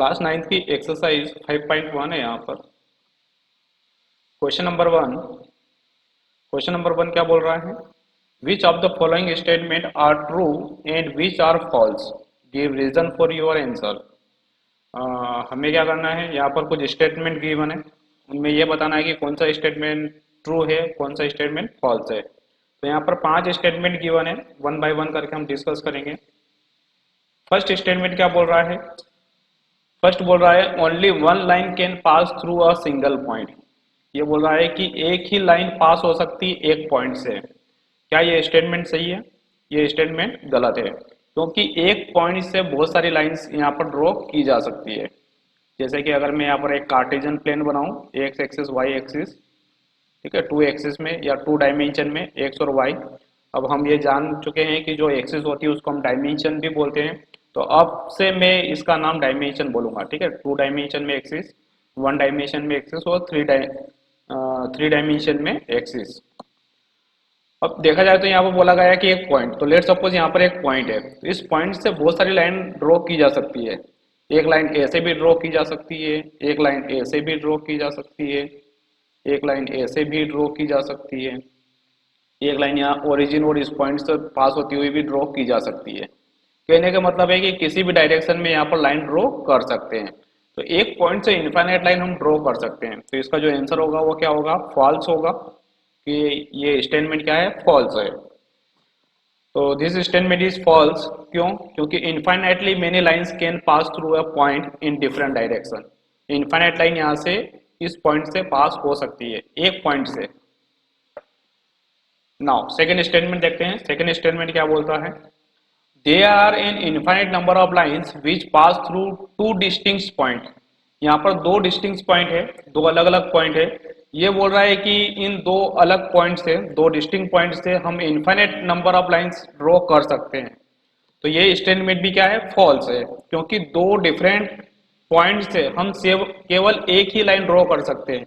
Class 9th की exercise 5.1 है यहाँ पर। क्वेश्चन नंबर वन क्या बोल रहा है? Which of the following statement are true and which are false, give reason for your answer. हमें क्या करना है, यहाँ पर कुछ स्टेटमेंट गिवन है, उनमें ये बताना है कि कौन सा स्टेटमेंट ट्रू है, कौन सा स्टेटमेंट फॉल्स है। तो यहाँ पर 5 स्टेटमेंट गिवन है, वन बाय वन करके हम डिस्कस करेंगे। फर्स्ट स्टेटमेंट क्या बोल रहा है? फर्स्ट बोल रहा है only one line can pass through a single point. ये बोल रहा है कि एक ही लाइन पास हो सकती है एक पॉइंट से। क्या ये स्टेटमेंट सही है? ये स्टेटमेंट गलत है, क्योंकि एक पॉइंट से बहुत सारी लाइंस यहाँ पर ड्रॉ की जा सकती है। जैसे कि अगर मैं यहाँ पर एक कार्टेशियन प्लेन बनाऊं, एक्स एक्सिस वाई एक्सिस, ठीक है, 2 एक्सिस में या 2 डायमेंशन में एक्स और वाई। अब हम ये जान चुके हैं कि जो एक्सिस होती है उसको हम डायमेंशन भी बोलते हैं, तो अब से मैं इसका नाम डायमेंशन बोलूंगा, ठीक है। 2 डायमेंशन में एक्सिस, 1 डायमेंशन में एक्सिस और 3 डायमेंशन में एक्सिस। अब देखा जाए तो यहाँ पर बोला गया है कि एक पॉइंट, तो लेट सपोज यहाँ पर एक पॉइंट है, तो इस पॉइंट से बहुत सारी लाइन ड्रॉ की जा सकती है। एक लाइन ए से भी ड्रॉ की जा सकती है, एक लाइन ए से भी ड्रॉ की जा सकती है, एक लाइन ए से भी ड्रॉ की जा सकती है, एक लाइन यहाँ ओरिजिन और इस पॉइंट से पास होती हुई भी ड्रॉ की जा सकती है। कहने का मतलब है कि किसी भी डायरेक्शन में यहाँ पर लाइन ड्रॉ कर सकते हैं। तो एक पॉइंट से इनफाइनाइट लाइन हम ड्रॉ कर सकते हैं। तो इसका जो आंसर होगा वो क्या होगा? फॉल्स होगा, कि ये स्टेटमेंट क्या है? फॉल्स है। तो दिस स्टेटमेंट इज फॉल्स। क्यों? क्योंकि infinitely many lines can pass through a point in different direction. Infinite line यहाँ से इस पॉइंट से पास हो सकती है, एक पॉइंट से। नाउ सेकेंड स्टेटमेंट देखते हैं। सेकेंड स्टेटमेंट क्या बोलता है? There are an infinite number of lines which pass through two distinct point। यहाँ पर दो डिस्टिंक्ट पॉइंट है, दो अलग अलग पॉइंट है। ये बोल रहा है कि इन दो अलग पॉइंट से, दो डिस्टिंक्ट पॉइंट से हम infinite number of lines draw कर सकते हैं। तो ये स्टेटमेंट भी क्या है? फॉल्स है, क्योंकि दो डिफरेंट पॉइंट से हम केवल एक ही लाइन ड्रॉ कर सकते हैं।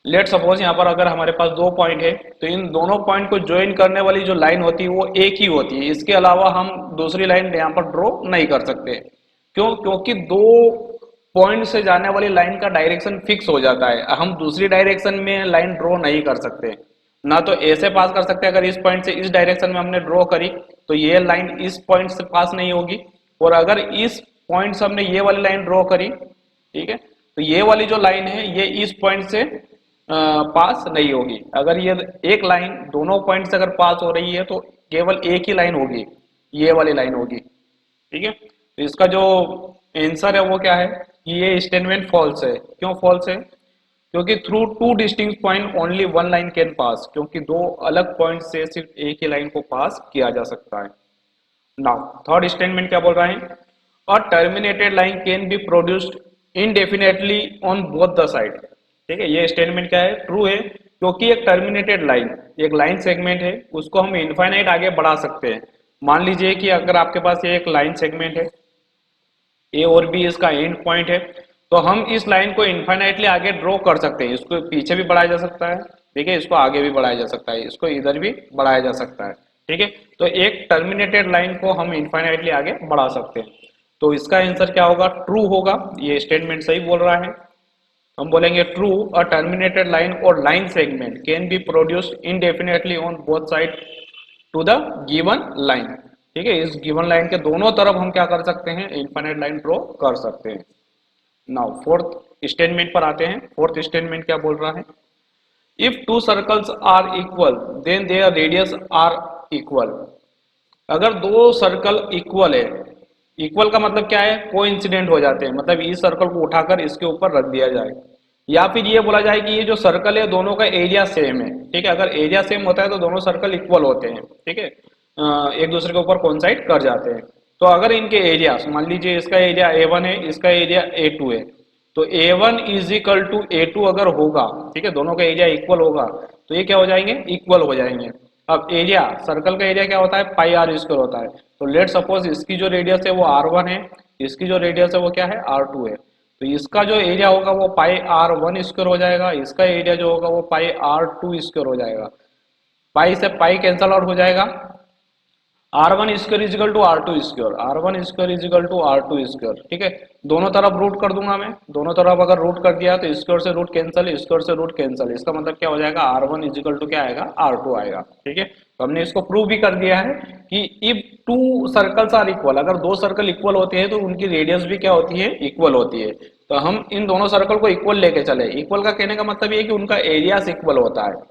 लेट सपोज यहाँ पर अगर हमारे पास दो पॉइंट है, तो इन दोनों पॉइंट को ज्वाइन करने वाली जो लाइन होती है वो एक ही होती है। इसके अलावा हम दूसरी लाइन यहाँ पर ड्रॉ नहीं कर सकते। क्यों? क्योंकि दो पॉइंट से जाने वाली लाइन का डायरेक्शन फिक्स हो जाता है, हम दूसरी डायरेक्शन में लाइन ड्रॉ नहीं कर सकते। ना तो ए से पास कर सकते, अगर इस पॉइंट से इस डायरेक्शन में हमने ड्रॉ करी तो ये लाइन इस पॉइंट से पास नहीं होगी, और अगर इस पॉइंट से हमने ये वाली लाइन ड्रॉ करी, ठीक है, तो ये वाली जो लाइन है ये इस पॉइंट से पास नहीं होगी। अगर ये एक लाइन दोनों पॉइंट से अगर पास हो रही है तो केवल एक ही लाइन होगी, ये वाली लाइन होगी, ठीक है। तो इसका जो आंसर है वो क्या है? ये स्टेटमेंट फॉल्स है। क्यों फॉल्स है? क्योंकि through to distinct point only one line can pass, क्योंकि दो अलग पॉइंट से सिर्फ एक ही लाइन को पास किया जा सकता है। नाउ थर्ड स्टेटमेंट क्या बोल रहा है? A terminated line can be produced indefinitely on both the side. ठीक है, ये स्टेटमेंट क्या है? ट्रू है, क्योंकि एक टर्मिनेटेड लाइन, एक लाइन सेगमेंट है, उसको हम इनफाइनाइट आगे बढ़ा सकते हैं। मान लीजिए कि अगर आपके पास ये एक लाइन सेगमेंट है, ए और बी इसका एंड पॉइंट है, तो हम इस लाइन को इनफाइनाइटली आगे ड्रॉ कर सकते हैं। इसको पीछे भी बढ़ाया जा सकता है, ठीक है, इसको आगे भी बढ़ाया जा सकता है, इसको इधर भी बढ़ाया जा सकता है, ठीक है। तो एक टर्मिनेटेड लाइन को हम इनफाइनाइटली आगे बढ़ा सकते हैं। तो इसका आंसर क्या होगा? ट्रू होगा। ये स्टेटमेंट सही बोल रहा है। हम बोलेंगे ट्रू, अ टर्मिनेटेड लाइन और line segment can be produced indefinitely on both side to the given line. ठीक है, इस गिवन लाइन के दोनों तरफ हम क्या कर सकते हैं? इनफाइनाइट लाइन ड्रॉ कर सकते हैं। नाउ फोर्थ स्टेटमेंट पर आते हैं। फोर्थ स्टेटमेंट क्या बोल रहा है? If two circles are equal then their radius are equal. अगर दो सर्कल इक्वल है, इक्वल का मतलब क्या है? कोइंसिडेंट हो जाते हैं, मतलब इस सर्कल को उठाकर इसके ऊपर रख दिया जाए, या फिर ये बोला जाए कि ये जो सर्कल है दोनों का एरिया सेम है। ठीक है, अगर एरिया सेम होता है तो दोनों सर्कल इक्वल होते हैं, ठीक है, एक दूसरे के ऊपर कोइंसाइड कर जाते हैं। तो अगर इनके एरिया, मान लीजिए इसका एरिया A1 है, इसका एरिया A2 है, तो A1 is equal to A2 अगर होगा, ठीक है, दोनों का एरिया इक्वल होगा, तो ये क्या हो जाएंगे? इक्वल हो जाएंगे। अब एरिया, सर्कल का एरिया क्या होता है? पाई आर स्क्वायर होता है। तो लेट सपोज इसकी जो रेडियस है वो R1 है, इसकी जो रेडियस है वो क्या है? R2 है। तो इसका जो एरिया होगा वो पाई R1 स्क्वायर हो जाएगा, इसका एरिया जो होगा वो पाई R2 स्क्वायर हो जाएगा। पाई से पाई कैंसल आउट हो जाएगा, R1 square is equal to R2 square, R1 square is equal to R2 square, ठीक है। दोनों तरफ रूट कर दूंगा मैं, दोनों तरफ अगर रूट कर दिया तो स्क्वायर से रूट कैंसिल, स्क्वायर से रूट कैंसिल, इसका मतलब क्या हो जाएगा, R1 इज इक्वल टू क्या आएगा, R2 आएगा, ठीक है। तो हमने इसको प्रूव भी कर दिया है कि if two circles are equal, अगर दो सर्कल इक्वल होते हैं तो उनकी रेडियस भी क्या होती है, इक्वल होती है। तो हम इन दोनों सर्कल को इक्वल लेके चले, इक्वल का कहने का मतलब ये है कि उनका एरियाज इक्वल होता है,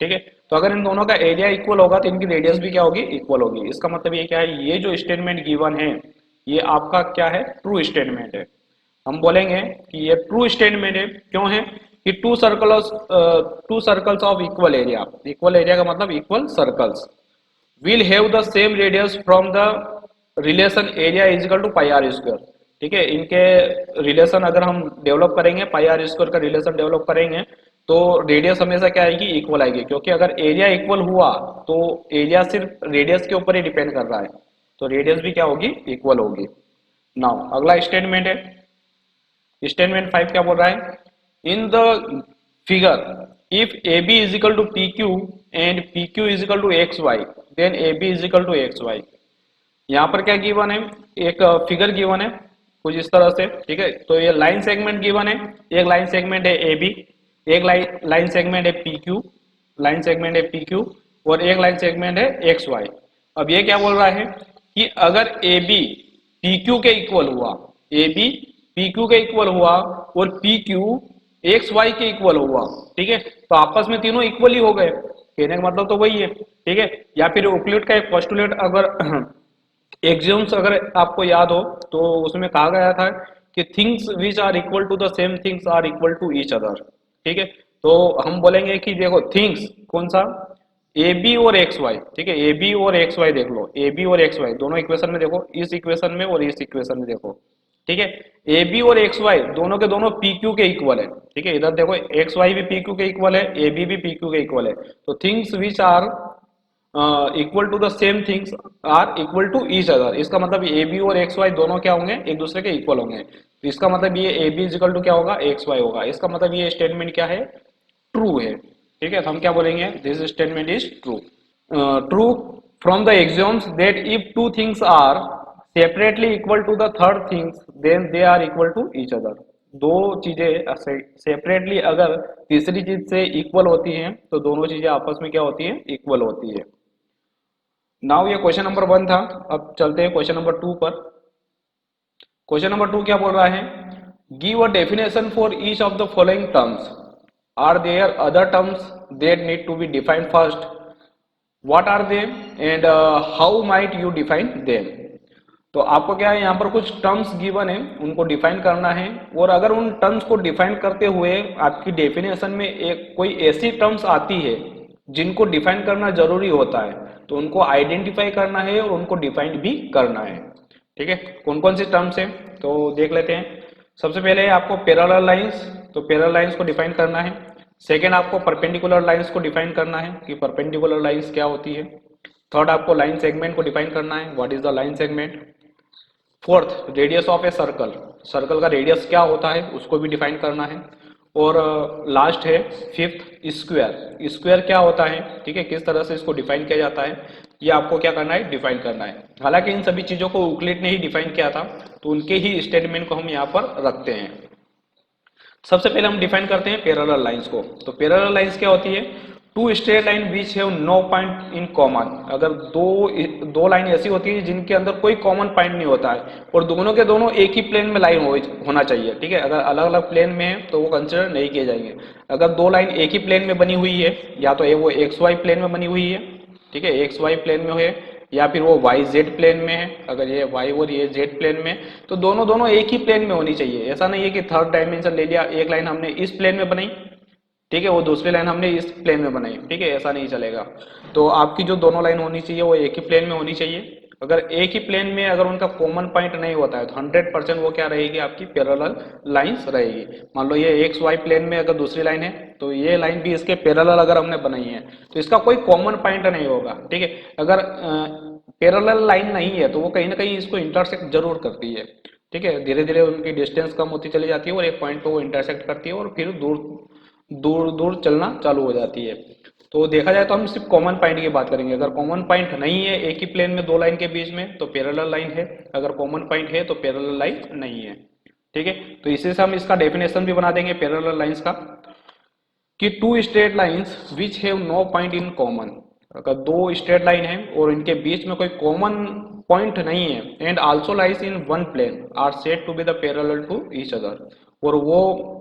ठीक है। तो अगर इन दोनों का एरिया इक्वल होगा तो इनकी रेडियस भी क्या होगी, इक्वल होगी। इसका मतलब ये क्या है, ये जो स्टेटमेंट गिवन है ये आपका क्या है, ट्रू स्टेटमेंट है। हम बोलेंगे कि ये ट्रू स्टेटमेंट है, क्यों है कि two circles of equal area का मतलब equal circles will have the same radius from the relation area is equal to pi R square, ठीक है। इनके रिलेशन अगर हम डेवलप करेंगे, पाई आर स्क्वायर का रिलेशन डेवलप करेंगे तो रेडियस हमेशा क्या आएगी, इक्वल आएगी, क्योंकि अगर एरिया इक्वल हुआ तो एरिया सिर्फ रेडियस के ऊपर ही डिपेंड कर रहा है, तो रेडियस भी क्या होगी, इक्वल होगी। नाउ अगला स्टेटमेंट है, स्टेटमेंट 5 क्या बोल रहा है, in the figure if A B is equal to P Q and P Q is equal to X Y then A B is equal to X Y. यहाँ पर क्या गिवन है, एक फिगर गिवन है कुछ इस तरह से, ठीक है। तो ये लाइन सेगमेंट गिवन है, एक लाइन सेगमेंट है ए बी, एक लाइन सेगमेंट है पी क्यू, लाइन सेगमेंट है पी क्यू, और एक लाइन सेगमेंट है एक्स वाई। अब ये क्या बोल रहा है कि अगर ए बी पी क्यू के इक्वल हुआ, ए बी पी क्यू के इक्वल हुआ और पी क्यू एक्स वाई के इक्वल हुआ, ठीक है, तो आपस में तीनों इक्वल ही हो गए, कहने का मतलब तो वही है, ठीक है। या फिर यूक्लिड का एक पोस्टुलेट अगर एक्सियोम्स अगर आपको याद हो तो उसमें कहा गया था कि things which are equal to the same things are equal to each other, ठीक है। तो हम बोलेंगे कि देखो थिंग्स कौन सा, ए बी और एक्स वाई, ठीक है, ए बी और एक्स वाई देख लो, ए बी और एक्स वाई दोनों इक्वेशन में देखो, इस इक्वेशन में और इस इक्वेशन में देखो, ठीक है। ए बी और एक्स वाई दोनों के दोनों पी क्यू के इक्वल है, ठीक है। इधर देखो एक्स वाई भी पी क्यू के इक्वल है, ए बी भी पी क्यू के इक्वल है, तो things which are equal to the same things are equal to each other. इसका मतलब ए बी और एक्स वाई दोनों क्या होंगे, एक दूसरे के इक्वल होंगे, तो इसका मतलब ये A B is equal to क्या होगा, एक्स वाई होगा। इसका मतलब ये स्टेटमेंट क्या है, ट्रू है, ठीक है। तो हम क्या बोलेंगे, this statement is true. True from the axioms that if two things are separately equal to the third things then they are equal to each other. दो चीजें सेपरेटली अगर तीसरी चीज से इक्वल होती हैं तो दोनों चीजें आपस में क्या होती हैं, इक्वल होती है। नाउ ये क्वेश्चन नंबर 1 था, अब चलते हैं क्वेश्चन नंबर 2 पर। क्वेश्चन नंबर 2 क्या बोल रहा है, give a definition for each of the following terms, are there other terms that need to be defined first, what are they and how might you define them. तो आपको क्या है, यहाँ पर कुछ टर्म्स गिवन है, उनको डिफाइन करना है, और अगर उन टर्म्स को डिफाइन करते हुए आपकी डेफिनेशन में एक कोई ऐसी टर्म्स आती है जिनको डिफाइन करना जरूरी होता है तो उनको आइडेंटिफाई करना है और उनको डिफाइन भी करना है, ठीक है। कौन कौन सी टर्म्स है तो देख लेते हैं। सबसे पहले आपको पैरेलल लाइंस, तो पैरेलल लाइंस को डिफाइन करना है। सेकेंड आपको परपेंडिकुलर लाइंस को डिफाइन करना है कि परपेंडिकुलर लाइंस क्या होती है। थर्ड आपको लाइन सेगमेंट को डिफाइन करना है, what is the line segment. Fourth radius of a circle, circle का रेडियस क्या होता है उसको भी डिफाइन करना है। और लास्ट है फिफ्थ स्क्वायर, स्क्वायर क्या होता है, ठीक है, किस तरह से इसको डिफाइन किया जाता है, ये आपको क्या करना है, डिफाइन करना है। हालांकि इन सभी चीजों को यूक्लिड ने ही डिफाइन किया था तो उनके ही स्टेटमेंट को हम यहाँ पर रखते हैं। सबसे पहले हम डिफाइन करते हैं पैरेलल लाइंस को। तो पैरेलल लाइंस क्या होती है, two straight line which have no point in common. अगर दो लाइन ऐसी होती है जिनके अंदर कोई कॉमन पॉइंट नहीं होता है और दोनों के दोनों एक ही प्लेन में लाइन होना चाहिए, ठीक है। अगर अलग अलग प्लेन में है तो वो कंसिडर नहीं किए जाएंगे। अगर दो लाइन एक ही प्लेन में बनी हुई है, या तो वो एक्स वाई प्लेन में बनी हुई है, ठीक है, एक्स वाई प्लेन में है, या फिर वो वाई जेड प्लेन में है, अगर ये वाई और ये जेड प्लेन में, तो दोनों दोनों एक ही प्लेन में होनी चाहिए। ऐसा नहीं है कि थर्ड डायमेंशन ले लिया, एक लाइन हमने इस प्लेन में बनाई, ठीक है, वो दूसरी लाइन हमने इस प्लेन में बनाई, ठीक है, ऐसा नहीं चलेगा। तो आपकी जो दोनों लाइन होनी चाहिए वो एक ही प्लेन में होनी चाहिए। अगर एक ही प्लेन में अगर उनका कॉमन पॉइंट नहीं होता है तो 100% वो क्या रहेगी, आपकी पैरेलल लाइंस रहेगी। मान लो ये एक्स वाई प्लेन में अगर दूसरी लाइन है तो ये लाइन भी इसके पैरेलल अगर हमने बनाई है तो इसका कोई कॉमन पॉइंट नहीं होगा, ठीक है। अगर पैरेलल लाइन नहीं है तो वो कहीं ना कहीं इसको इंटरसेक्ट जरूर करती है, ठीक है। धीरे धीरे उनकी डिस्टेंस कम होती चली जाती है और एक पॉइंट को वो इंटरसेक्ट करती है और फिर दूर दूर दूर चलना चालू हो जाती है। तो देखा जाए तो हम सिर्फ कॉमन पॉइंट की बात करेंगे। अगर कॉमन पॉइंट नहीं है एक ही प्लेन में दो लाइन के बीच में तो पैरेलल लाइन है, अगर कॉमन पॉइंट है तो पैरेलल लाइन नहीं है। ठीक है, तो इसी से हम इसका डेफिनेशन भी बना देंगे पैरेलल लाइंस का कि two straight lines which have no point in common. अगर दो स्ट्रेट लाइन है और इनके बीच में कोई कॉमन पॉइंट नहीं है and also lies in one plane are said to be the parallel to each other, और वो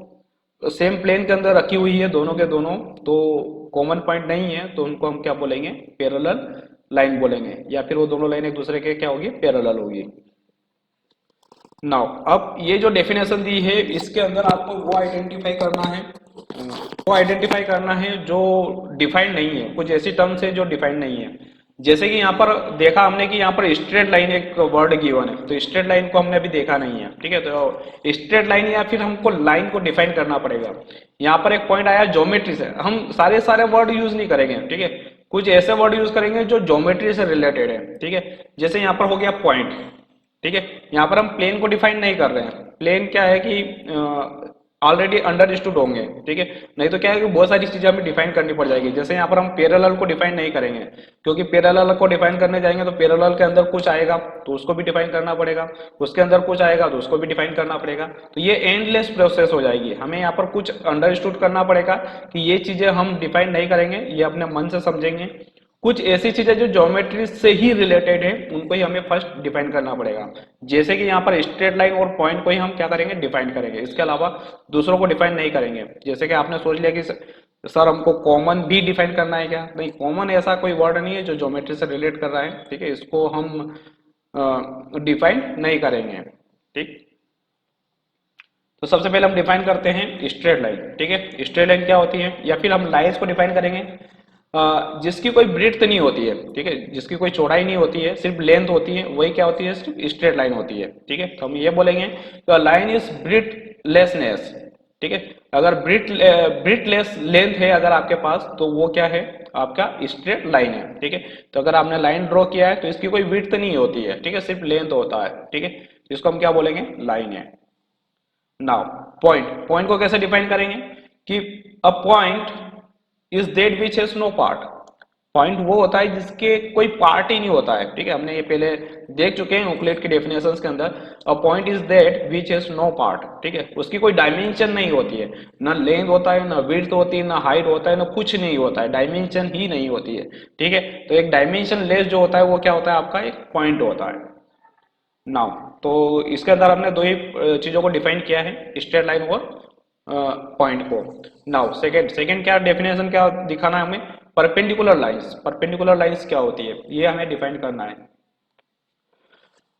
सेम प्लेन के अंदर रखी हुई है दोनों के दोनों, तो कॉमन पॉइंट नहीं है तो उनको हम क्या बोलेंगे, पैरेलल लाइन बोलेंगे, या फिर वो दोनों लाइन एक दूसरे के क्या होगी, पैरेलल होगी। नाउ अब ये जो डेफिनेशन दी है इसके अंदर आपको वो आइडेंटिफाई करना है, जो डिफाइंड नहीं है, कुछ ऐसी टर्म्स है जो डिफाइंड नहीं है। जैसे कि यहाँ पर देखा हमने कि यहाँ पर स्ट्रेट लाइन एक वर्ड गिवन है, तो स्ट्रेट लाइन को हमने अभी देखा नहीं है। ठीक है, तो स्ट्रेट लाइन या फिर हमको लाइन को डिफाइन करना पड़ेगा। यहाँ पर एक पॉइंट आया ज्योमेट्री से, हम सारे वर्ड यूज नहीं करेंगे। ठीक है, कुछ ऐसे वर्ड यूज करेंगे जो ज्योमेट्री से रिलेटेड है। ठीक है, जैसे यहाँ पर हो गया पॉइंट। ठीक है, यहाँ पर हम प्लेन को डिफाइन नहीं कर रहे हैं, प्लेन क्या है कि ऑलरेडी अंडरस्टूड होंगे। ठीक है, नहीं तो क्या है कि बहुत सारी चीजें हमें डिफाइन करनी पड़ जाएगी। जैसे यहाँ पर हम पैरेलल को डिफाइन नहीं करेंगे, क्योंकि पैरेलल को डिफाइन करने जाएंगे तो पैरेलल के अंदर कुछ आएगा तो उसको भी डिफाइन करना पड़ेगा, उसके अंदर कुछ आएगा तो उसको भी डिफाइन करना पड़ेगा, तो ये एंडलेस प्रोसेस हो जाएगी। हमें यहाँ पर कुछ अंडरस्टूड करना पड़ेगा कि ये चीजें हम डिफाइन नहीं करेंगे, ये अपने मन से समझेंगे। कुछ ऐसी चीजें जो ज्योमेट्री से ही रिलेटेड है उनको ही हमें फर्स्ट डिफाइन करना पड़ेगा। जैसे कि यहाँ पर स्ट्रेट लाइन और पॉइंट को ही हम क्या करेंगे, डिफाइन करेंगे, इसके अलावा दूसरों को डिफाइन नहीं करेंगे। जैसे कि आपने सोच लिया कि सर हमको कॉमन भी डिफाइन करना है क्या, नहीं, कॉमन ऐसा कोई वर्ड नहीं है जो ज्योमेट्री से रिलेट कर रहा है। ठीक है, इसको हम डिफाइन नहीं करेंगे। ठीक, तो सबसे पहले हम डिफाइन करते हैं स्ट्रेट लाइन। ठीक है, स्ट्रेट लाइन क्या होती है, या फिर हम लाइंस को डिफाइन करेंगे जिसकी कोई ब्रीड्थ नहीं होती है। ठीक है, जिसकी कोई चौड़ाई नहीं होती है, सिर्फ लेंथ होती है, वही क्या होती है, सिर्फ स्ट्रेट लाइन होती है। ठीक है, तो हम ये बोलेंगे तो लाइन इज ब्रीथलेसनेस। ठीक है, अगर ब्रीथलेस लेंथ है अगर आपके पास तो वो क्या है, आपका स्ट्रेट लाइन है। ठीक है, तो अगर आपने लाइन ड्रॉ किया है तो इसकी कोई ब्रीड्थ नहीं होती है। ठीक है, सिर्फ लेंथ होता है। ठीक है, इसको हम क्या बोलेंगे, लाइन है। नाउ पॉइंट को कैसे डिफाइन करेंगे कि a point is that which has no part. Point वो होता है जिसके कोई पार्ट ही नहीं होता है। ठीक है, हमने ये पहले देख चुके हैं यूक्लिड के डेफिनेशंस के अंदर। A point is that which has no part. ठीक है, उसकी कोई डायमेंशन नहीं होती है, ना लेंथ होता है, ना विड्थ होती है, ना हाइट होता है, ना कुछ नहीं होता है, डायमेंशन ही नहीं होती है। ठीक है, तो एक डायमेंशन लेस जो होता है वो क्या होता है, आपका एक पॉइंट होता है। नाउ तो इसके अंदर हमने दो ही चीजों को डिफाइन किया है, स्ट्रेट लाइन और पॉइंट को। नाउ सेकंड क्या डेफिनेशन क्या दिखाना है हमें, परपेंडिकुलर लाइंस। परपेंडिकुलर लाइंस क्या होती है ये हमें डिफाइन करना है।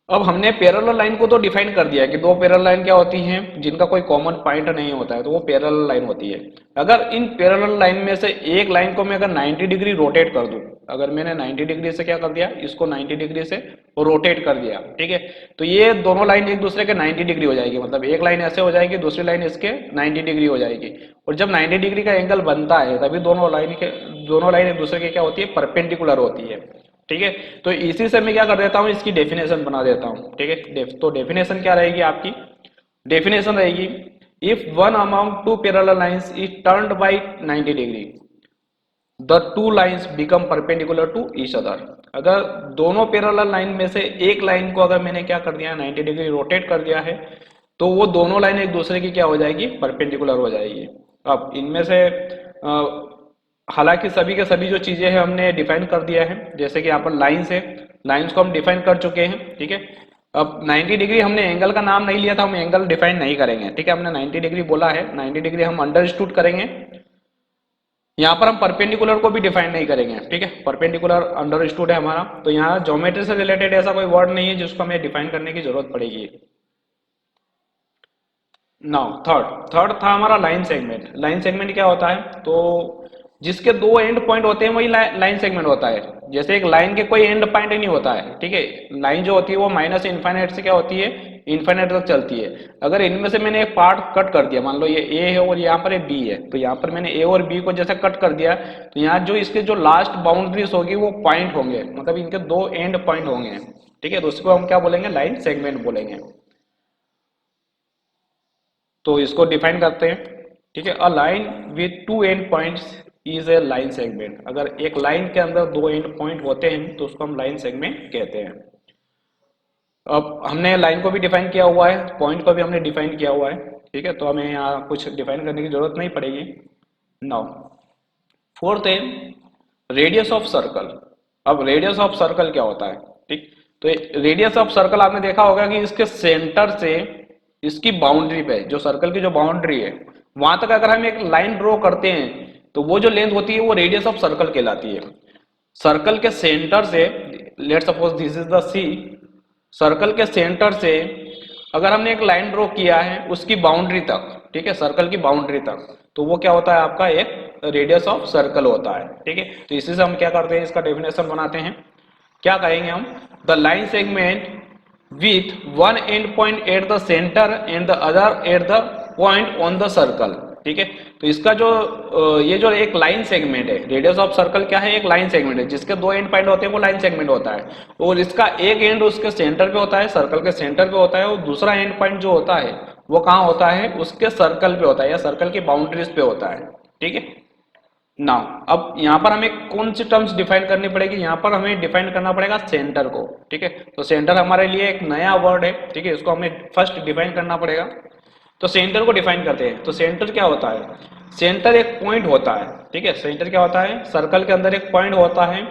अब हमने पैरेलल लाइन को तो डिफाइन कर दिया कि दो पैरेलल लाइन क्या होती हैं जिनका कोई कॉमन पॉइंट नहीं होता है, तो वो पैरेलल लाइन होती है। अगर इन पैरेलल लाइन में से एक लाइन को मैं अगर 90 डिग्री रोटेट कर दूं, अगर मैंने 90 डिग्री से क्या कर दिया, इसको 90 डिग्री से रोटेट कर दिया। ठीक है, तो ये दोनों लाइन एक दूसरे के 90 डिग्री हो जाएगी, मतलब एक लाइन ऐसे हो जाएगी, दूसरी लाइन इसके 90 डिग्री हो जाएगी। और जब 90 डिग्री का एंगल बनता है तभी दोनों लाइन एक दूसरे के क्या होती है, परपेंडिकुलर होती है। ठीक है, तो इसी से मैं क्या कर देता हूं, इसकी डेफिनेशन बना देता हूं। ठीक है, तो डेफिनेशन क्या रहेगी आपकी, डेफिनेशन रहेगी if one among two parallel lines is turned by 90 degree the two lines become perpendicular to each other. अगर दोनों पैरेलल लाइन में से एक लाइन को अगर मैंने क्या कर दिया, 90 डिग्री रोटेट कर दिया है, तो वो दोनों लाइन एक दूसरे की क्या हो जाएगी, परपेंडिकुलर हो जाएगी। अब इनमें से हालांकि सभी के सभी जो चीजें हैं हमने डिफाइन कर दिया है, जैसे कि यहाँ पर लाइंस है, लाइंस को हम डिफाइन कर चुके हैं। ठीक है, अब 90 डिग्री हमने एंगल का नाम नहीं लिया था, हम एंगल डिफाइन नहीं करेंगे। ठीक है, हमने 90 डिग्री बोला है, 90 डिग्री हम अंडरस्टूड करेंगे। यहाँ पर हम परपेंडिकुलर को भी डिफाइन नहीं करेंगे। ठीक है, परपेंडिकुलर अंडरस्टूड है हमारा, तो यहाँ ज्योमेट्री से रिलेटेड ऐसा कोई वर्ड नहीं है जिसको हमें डिफाइन करने की जरूरत पड़ेगी। नाउ थर्ड था हमारा लाइन सेगमेंट। लाइन सेगमेंट क्या होता है, तो जिसके दो एंड पॉइंट होते हैं वही लाइन सेगमेंट होता है। जैसे एक लाइन के कोई एंड पॉइंट ही नहीं होता है। ठीक है, लाइन जो होती है वो माइनस इन्फाइनाइट से क्या होती है, इन्फाइनाइट तक चलती है। अगर इनमें से मैंने एक पार्ट कट कर दिया, मान लो ये ए है और यहाँ पर बी है, तो यहाँ पर मैंने ए और बी को जैसे कट कर दिया, तो यहाँ जो इसके जो लास्ट बाउंड्रीज होगी वो पॉइंट होंगे, मतलब इनके दो एंड पॉइंट होंगे। ठीक है, तो उसको हम क्या बोलेंगे, लाइन सेगमेंट बोलेंगे। तो इसको डिफाइन करते हैं। ठीक है, a line with to end points is a line segment. अगर एक लाइन के अंदर दो एंड पॉइंट होते हैं तो उसको हम लाइन सेगमेंट कहते हैं। अब हमने लाइन को भी डिफाइन किया हुआ है, पॉइंट को भी हमने डिफाइन किया हुआ है, ठीक है, तो हमें यहाँ कुछ डिफाइन करने की जरूरत नहीं पड़ेगी। नाउ फोर्थ है रेडियस ऑफ सर्कल। अब रेडियस ऑफ सर्कल क्या होता है, ठीक, तो रेडियस ऑफ सर्कल आपने देखा होगा कि इसके सेंटर से इसकी बाउंड्री पे, जो सर्कल की जो बाउंड्री है वहां तक अगर हम एक लाइन ड्रॉ करते हैं तो वो जो लेंथ होती है वो रेडियस ऑफ सर्कल कहलाती है। सर्कल के सेंटर से, let suppose this is the C, circle के सेंटर से अगर हमने एक लाइन ड्रॉ किया है उसकी बाउंड्री तक, ठीक है, सर्कल की बाउंड्री तक, तो वो क्या होता है आपका एक रेडियस ऑफ सर्कल होता है, ठीक है। तो इसी से हम क्या करते हैं, इसका डेफिनेशन बनाते हैं। क्या कहेंगे हम, the line segment with one and point at the centre and the other at the point on the circle, ठीक है। तो इसका जो ये जो एक लाइन सेगमेंट है, रेडियस ऑफ सर्कल क्या है, एक लाइन सेगमेंट है जिसके दो एंड पॉइंट होते हैं, वो लाइन सेगमेंट होता है। और इसका एक एंड उसके सेंटर पे होता है, सर्कल के सेंटर पे होता है, और दूसरा एंड पॉइंट जो होता है वो कहाँ होता है, उसके सर्कल पे होता है या सर्कल की बाउंड्रीज पे होता है, ठीक है। नाउ अब यहाँ पर हमें कौन सी टर्म्स डिफाइन करनी पड़ेगी, यहाँ पर हमें डिफाइन करना पड़ेगा सेंटर को, ठीक है। तो सेंटर हमारे लिए एक नया वर्ड है, ठीक है, इसको हमें फर्स्ट डिफाइन करना पड़ेगा। तो सेंटर को डिफाइन करते हैं। तो सेंटर क्या होता है, सेंटर एक पॉइंट होता है, ठीक है। सेंटर क्या होता है, सर्कल के अंदर एक पॉइंट होता है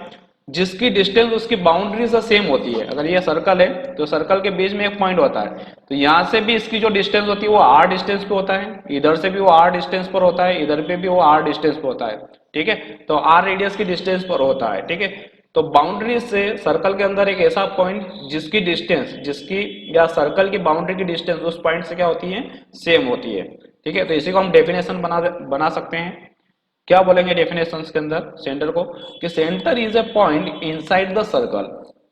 जिसकी डिस्टेंस उसकी बाउंड्री से सेम होती है। अगर ये सर्कल है तो सर्कल के बीच में एक पॉइंट होता है, तो यहाँ से भी इसकी जो डिस्टेंस होती है वो r डिस्टेंस पे होता है, इधर से भी वो r डिस्टेंस पर होता है, इधर पे भी वो r डिस्टेंस पे होता है, ठीक है। तो r रेडियस की डिस्टेंस पर होता है, ठीक है। तो बाउंड्री से सर्कल के अंदर एक ऐसा पॉइंट जिसकी डिस्टेंस, जिसकी या सर्कल की बाउंड्री की डिस्टेंस उस पॉइंट से क्या होती है, सेम होती है, ठीक है। तो इसी को हम डेफिनेशन बना सकते हैं। क्या बोलेंगे डेफिनेशंस के अंदर सेंटर को, कि centre is a point inside the circle.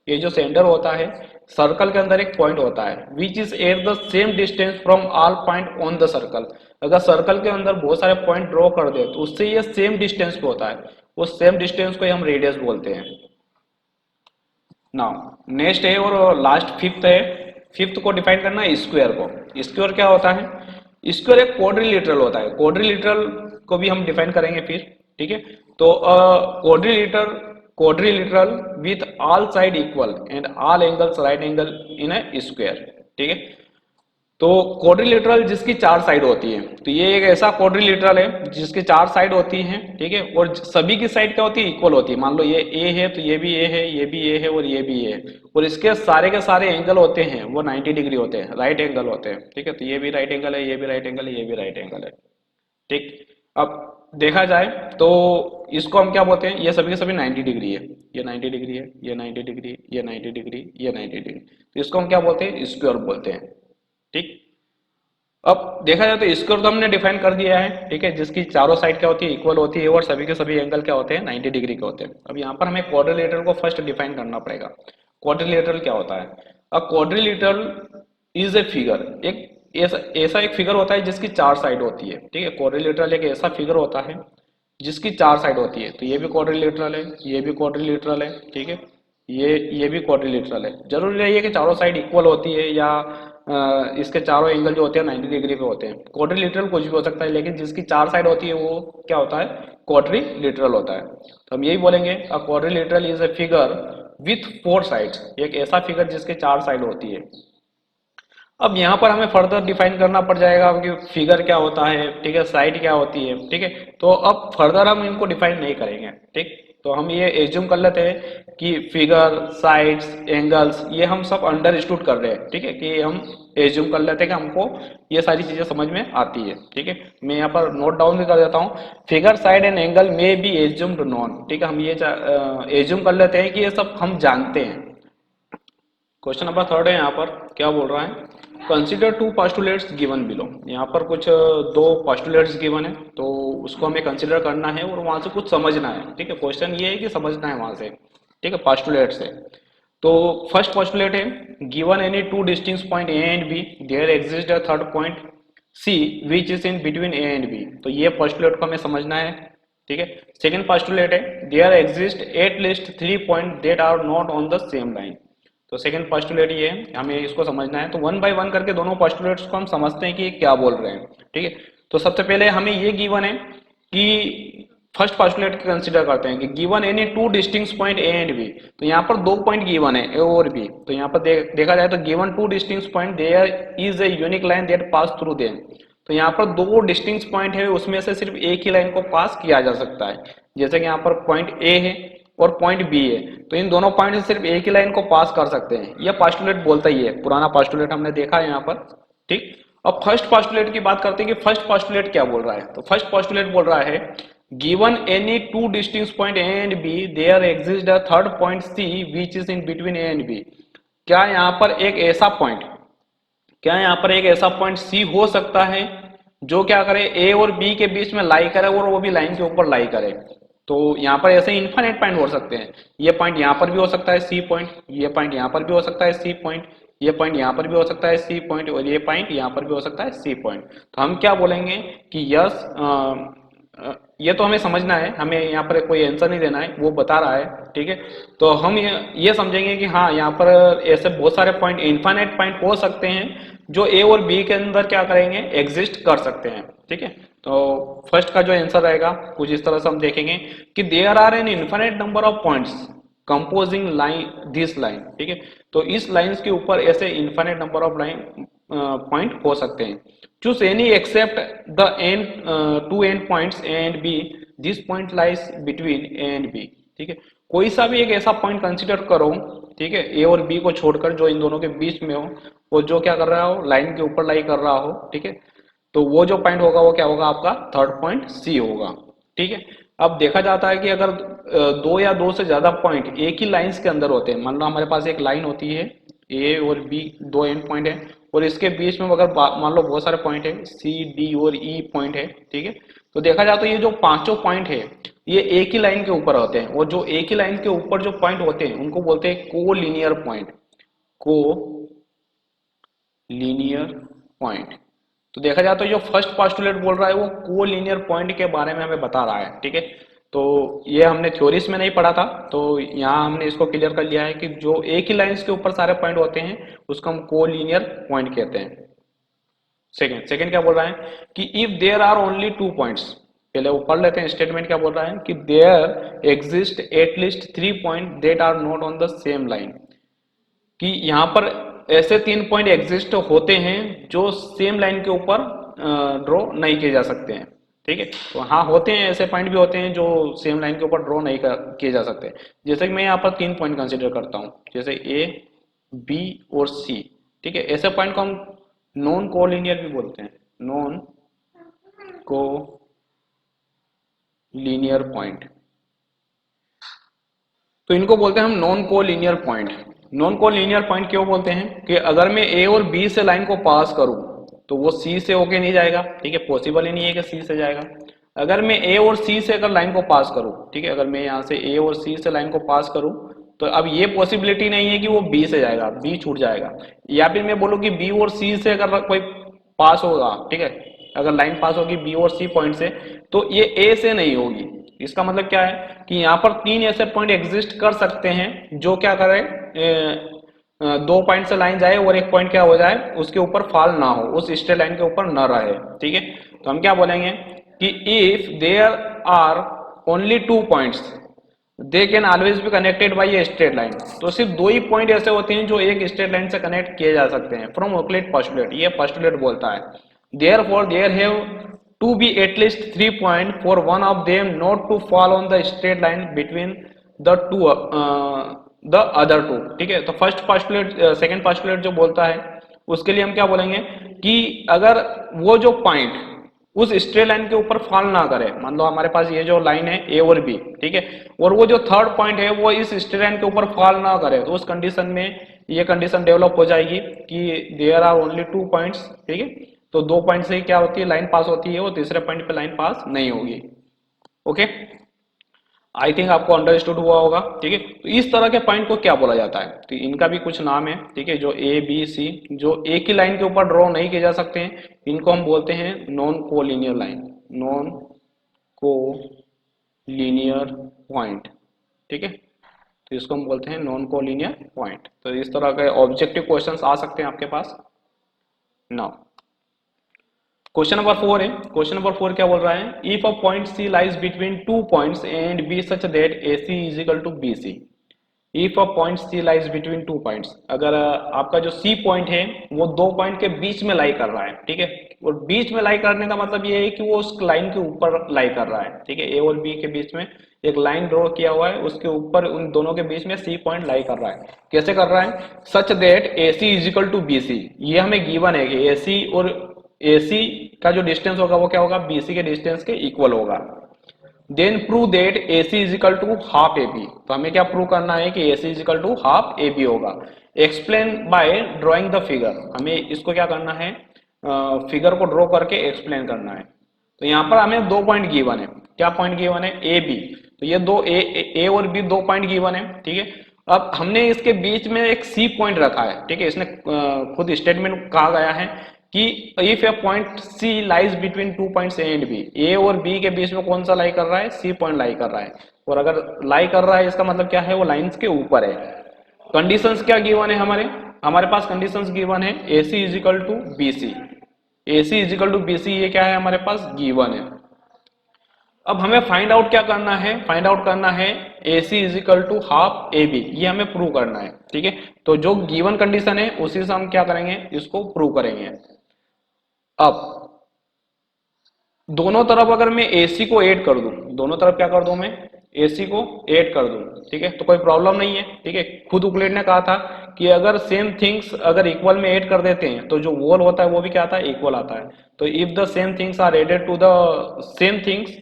ये जो सेंटर होता है, सर्कल के अंदर एक पॉइंट होता है which is at the same distance from all point on the circle. अगर सर्कल के अंदर बहुत सारे पॉइंट ड्रॉ कर दे तो उससे ये सेम डिस्टेंस पे होता है, उस सेम डिस्टेंस को हम रेडियस बोलते हैं। नाउ नेक्स्ट है और लास्ट फिफ्थ है, फिफ्थ को डिफाइन करना है स्क्वायर को। स्क्वायर क्या होता है, स्क्वायर एक क्वाड्रिलेटरल होता है, क्वाड्रिलेटरल को भी हम डिफाइन करेंगे फिर, ठीक है। तो quadrilateral with all side equal and all angles right angle in A square, ठीक है। तो क्वाड्रिलेटरल जिसकी चार साइड होती है, तो ये एक ऐसा क्वाड्रिलेटरल है जिसकी चार साइड होती हैं, ठीक है, और सभी की साइड क्या होती है, इक्वल होती है। मान लो ये ए है तो ये भी ए है, ये भी ए है और ये भी ए है, और इसके सारे के सारे एंगल होते हैं वो 90 डिग्री होते हैं, राइट एंगल होते हैं, ठीक है। तो ये भी राइट एंगल है, ये भी राइट एंगल है, ये भी राइट एंगल है, ठीक। अब देखा जाए तो इसको हम क्या बोलते हैं, ये सभी के सभी 90 डिग्री है, ये 90 डिग्री है, ये 90 डिग्री, ये 90 डिग्री, ये 90 डिग्री, तो इसको हम क्या बोलते हैं, स्क्वायर बोलते हैं, ठीक। अब देखा जाए तो स्क्वायर तो हमने डिफाइन कर दिया है, ठीक है, जिसकी चारों साइड क्या होती है, इक्वल होती है और सभी के सभी एंगल क्या होते हैं, 90 डिग्री के होते हैं। अब यहाँ पर हमें क्वाड्रिलेटरल को फर्स्ट डिफाइन करना पड़ेगा। क्वाड्रिलेटरल क्या होता है, अ क्वाड्रिलेटरल इज ए फिगर, एक ऐसा एक फिगर होता है जिसकी चार साइड होती है, ठीक है। क्वाड्रिलेटरल एक ऐसा फिगर होता है जिसकी चार साइड होती है। तो ये भी क्वाड्रिलेटरल है, ये भी क्वाड्रिलेटरल है, ठीक है, ये भी क्वाड्रिलेटरल है। जरूरी नहीं है कि चारों साइड इक्वल होती है या इसके चारों एंगल जो होते हैं 90 डिग्री पे होते हैं। क्वाड्रिलेटरल कुछ भी हो सकता है, लेकिन जिसकी चार साइड होती है वो क्या होता है, क्वाड्रिलेटरल होता है। तो हम यही बोलेंगे, अ quadrilateral is a figure with four sides, एक ऐसा फिगर जिसके चार साइड होती है। अब यहाँ पर हमें फर्दर डिफाइन करना पड़ जाएगा कि फिगर क्या होता है, ठीक है, साइड क्या होती है, ठीक है। तो अब फर्दर हम इनको डिफाइन नहीं करेंगे, ठीक। तो हम ये एज्यूम कर लेते हैं कि फिगर, साइड्स, एंगल्स ये हम सब अंडरस्टूड कर रहे हैं, ठीक है, कि हम एज्यूम कर लेते हैं कि हमको ये सारी चीजें समझ में आती है, ठीक है। मैं यहाँ पर नोट डाउन भी कर देता हूँ, figure, side and angle may be assumed non, ठीक है। हम ये एज्यूम कर लेते हैं कि ये सब हम जानते हैं। क्वेश्चन नंबर थर्ड है, यहाँ पर क्या बोल रहा है, consider two postulates given below. यहाँ पर कुछ दो पोस्टुलेट्स गिवन है, तो उसको हमें कंसिडर करना है और वहां से कुछ समझना है, ठीक है। क्वेश्चन ये है कि समझना है वहां से, ठीक है, पोस्टुलेट से। तो फर्स्ट पोस्टुलेट है, given any two distinct point A and B there exist a third point C which is in between A and B. तो ये पोस्टुलेट को हमें समझना है, ठीक है। सेकेंड पोस्टुलेट है, there exist at least three point that are not on the same line. तो सेकंड पोस्टुलेट ये है, हमें इसको समझना है। तो वन बाय वन करके दोनों पोस्टुलेट्स को हम समझते हैं कि ये क्या बोल रहे हैं, ठीक है। तो सबसे पहले हमें ये गिवन है कि फर्स्ट पोस्टुलेट कंसीडर करते हैं कि given any two distinct point A and B. तो यहाँ पर दो पॉइंट गिवन है ए और बी। तो यहाँ पर देखा जाए तो given two distinct point there is a unique line that pass through them. तो यहाँ पर दो डिस्टिंक्ट पॉइंट है, उसमें से सिर्फ एक ही लाइन को पास किया जा सकता है। जैसे कि यहाँ पर पॉइंट ए है और पॉइंट बी है, तो इन दोनों पॉइंट से सिर्फ एक ही लाइन को पास कर सकते हैं। यह पोस्टुलेट बोलता ही है, पुराना पोस्टुलेट हमने देखा है यहाँ पर। ठीक, अब फर्स्ट पोस्टुलेट की बात करते हैं कि फर्स्ट पोस्टुलेट क्या बोल रहा है। तो फर्स्ट पोस्टुलेट बोल रहा है given any two distinct point A and B there exist a third point C which is in between A and B. क्या यहाँ पर एक ऐसा पॉइंट, क्या यहाँ पर एक ऐसा पॉइंट सी हो सकता है जो क्या करे ए और बी के बीच में लाई करे और वो भी लाइन के ऊपर लाई करे। तो यहाँ पर ऐसे इन्फिनिट पॉइंट हो सकते हैं। ये पॉइंट यहाँ पर भी हो सकता है सी पॉइंट, ये पॉइंट यहाँ पर भी हो सकता है सी पॉइंट, ये पॉइंट यहाँ पर भी हो सकता है सी पॉइंट और ये पॉइंट यहाँ पर भी हो सकता है सी पॉइंट। तो हम क्या बोलेंगे कि यस, ये तो हमें समझना है, हमें यहाँ पर कोई आंसर नहीं देना है, वो बता रहा है। ठीक है, तो हम ये समझेंगे कि हाँ यहाँ पर ऐसे बहुत सारे पॉइंट, इन्फिनिट पॉइंट हो सकते हैं जो ए और बी के अंदर क्या करेंगे, एग्जिस्ट कर सकते हैं। ठीक है, तो फर्स्ट का जो आंसर रहेगा कुछ इस तरह से हम देखेंगे कि there are an infinite number of points composing line this line. ठीक है, तो इस लाइंस के ऊपर ऐसे infinite number of line point हो सकते हैं। Choose any except the end to end points A and B, this point lies between A and B. ठीक है, कोई सा भी एक ऐसा पॉइंट कंसीडर करो, ठीक है, ए और बी को छोड़कर, जो इन दोनों के बीच में हो, वो जो क्या कर रहा हो, लाइन के ऊपर लाई कर रहा हो। ठीक है, तो वो जो पॉइंट होगा वो क्या होगा, आपका थर्ड पॉइंट सी होगा। ठीक है, अब देखा जाता है कि अगर दो या दो से ज्यादा पॉइंट एक ही लाइंस के अंदर होते हैं, मान लो हमारे पास एक लाइन होती है ए और बी, दो एंड पॉइंट है, और इसके बीच में अगर मान लो बहुत सारे पॉइंट है सी डी और ई पॉइंट है। ठीक है, तो देखा जाए तो ये जो पांचों पॉइंट है ये एक ही लाइन के ऊपर होते हैं, और जो एक ही लाइन के ऊपर जो पॉइंट होते हैं उनको बोलते हैं को लीनियर पॉइंट, को लीनियर पॉइंट। तो देखा जाए तो जो फर्स्ट पोस्टुलेट बोल रहा है वो को लीनियर पॉइंट के बारे में हमें बता रहा है। ठीक है, तो ये हमने थ्योरीज में नहीं पढ़ा था, तो यहाँ हमने इसको क्लियर कर लिया है कि जो एक ही लाइंस के ऊपर सारे पॉइंट होते हैं उसको हम को लीनियर पॉइंट कहते हैं। सेकंड क्या बोल रहा है कि if there are only two points, पहले वो पढ़ लेते हैं स्टेटमेंट क्या बोल रहा है कि there exist at least three point that are not on the same line. कि यहाँ पर ऐसे तीन पॉइंट एग्जिस्ट होते हैं जो सेम लाइन के ऊपर ड्रॉ नहीं किए जा सकते हैं। ठीक है, तो हाँ होते हैं, ऐसे पॉइंट भी होते हैं जो सेम लाइन के ऊपर ड्रॉ नहीं किए जा सकते। जैसे कि मैं यहाँ पर तीन पॉइंट कंसिडर करता हूँ, जैसे ए बी और सी। ठीक है, ऐसे पॉइंट को हम नॉन कोलिनियर भी बोलते हैं, नॉन को लीनियर पॉइंट। तो इनको बोलते हैं हम non collinear point. Non collinear point क्यों बोलते हैं कि अगर मैं ए और बी से लाइन को पास करूं तो वो सी से होके नहीं जाएगा। ठीक है, पॉसिबल ही नहीं है कि सी से जाएगा। अगर मैं ए और सी से अगर लाइन को पास करूं, ठीक है, अगर मैं यहाँ से ए और सी से लाइन को पास करूं तो अब ये पॉसिबिलिटी नहीं है कि वो बी से जाएगा, बी छूट जाएगा। या फिर मैं बोलूँ कि बी और सी से अगर कोई पास होगा, ठीक है, अगर लाइन पास होगी बी और सी पॉइंट से, तो ये ए से नहीं होगी। इसका मतलब क्या है कि यहाँ पर तीन ऐसे पॉइंट एग्जिस्ट कर सकते हैं जो क्या करे, दो पॉइंट से लाइन जाए और एक पॉइंट क्या हो जाए, उसके ऊपर फॉल ना हो, उस स्ट्रेट लाइन के ऊपर ना रहे। ठीक है, तो हम क्या बोलेंगे कि if there are only two points they can always be connected by a straight line. तो सिर्फ दो ही पॉइंट ऐसे होते हैं जो एक स्ट्रेट लाइन से कनेक्ट किए जा सकते हैं फ्रॉम यूक्लिड पोस्टुलेट, ये पोस्टुलेट बोलता है। Therefore there have to be at least 3 point for one of them not to fall on the straight line between the two the other two। ठीक है, तो फर्स्ट पोस्टुलेट सेकंड पोस्टुलेट जो बोलता है उसके लिए हम क्या बोलेंगे कि अगर वो जो पॉइंट उस स्ट्रेट लाइन के ऊपर फॉल ना करे, मान लो हमारे पास ये जो लाइन है ए और बी, ठीक है, और वो जो थर्ड पॉइंट है वो इस स्ट्रेट लाइन के ऊपर फॉल ना करे, तो उस कंडीशन में ये कंडीशन डेवलप हो जाएगी कि there are only two points. ठीक है, तो दो पॉइंट से क्या होती है, लाइन पास होती है, वो तीसरे पॉइंट पे लाइन पास नहीं होगी। ओके, आई थिंक आपको अंडरस्टूड हुआ होगा। ठीक है, तो इस तरह के पॉइंट को क्या बोला जाता है, तो इनका भी कुछ नाम है। ठीक है, जो ए बी सी जो एक ही लाइन के ऊपर ड्रॉ नहीं किए जा सकते हैं, इनको हम बोलते हैं नॉन कोलिनियर लाइन, नॉन को लीनियर पॉइंट। ठीक है, तो इसको हम बोलते हैं नॉन कोलिनियर पॉइंट। तो इस तरह के ऑब्जेक्टिव क्वेश्चंस आ सकते हैं आपके पास। नाउ क्वेश्चन नंबर 4 है। क्वेश्चन नंबर 4 क्या बोल रहा है, if a point C lies between two points and B such that A C is equal to B C. If a point C lies between two points, अगर आपका जो C point है वो दो पॉइंट के बीच में लाई कर रहा है, ठीक है। और बीच में लाई करने का मतलब ये है कि वो उस लाइन के ऊपर लाई कर रहा है, ठीक है। ए और बी के बीच में एक लाइन ड्रॉ किया हुआ है, उसके ऊपर उन दोनों के बीच में सी पॉइंट लाई कर रहा है। कैसे कर रहा है, such that A C is equal to B C. ये हमें गिवन है कि ए सी और ए सी का जो डिस्टेंस होगा वो क्या होगा, बी सी के डिस्टेंस के इक्वल होगा। Then prove that A C is equal to half A B. तो हमें क्या प्रूव करना है कि A C is equal to half A B होगा। Explain by drawing the figure. हमें इसको क्या करना है, फिगर को ड्रॉ करके एक्सप्लेन करना है। तो यहाँ पर हमें दो पॉइंट गिवन है। क्या पॉइंट गिवन है, ए बी। तो ये दो ए और बी दो पॉइंट गिवन है, ठीक है। अब हमने इसके बीच में एक सी पॉइंट रखा है, ठीक है। इसने खुद स्टेटमेंट कहा गया है कि if a point C lies between two points A and B, A और बी के बीच में कौन सा लाई कर रहा है, सी पॉइंट लाई कर रहा है। और अगर लाई कर रहा है इसका मतलब क्या है, वो लाइंस के ऊपर है। कंडीशंस क्या गिवन है, हमारे पास कंडीशंस गिवन है A C is equal to B C. A C is equal to B C, ये क्या है हमारे पास गिवन है। अब हमें फाइंड आउट क्या करना है, फाइंड आउट करना है A C is equal to half A B. ये हमें प्रूव करना है, ठीक है। तो जो गिवन कंडीशन है उसी से हम क्या करेंगे, इसको प्रूव करेंगे। अब दोनों तरफ अगर मैं AC को ऐड कर दूं, दोनों तरफ क्या कर दूं मैं, AC को ऐड कर दूं, ठीक है, तो कोई प्रॉब्लम नहीं है, ठीक है। खुद यूक्लिड ने कहा था कि अगर सेम थिंग्स अगर इक्वल में ऐड कर देते हैं तो जो वॉल होता है वो भी क्या आता है, इक्वल आता है। तो if the same things are added to the same things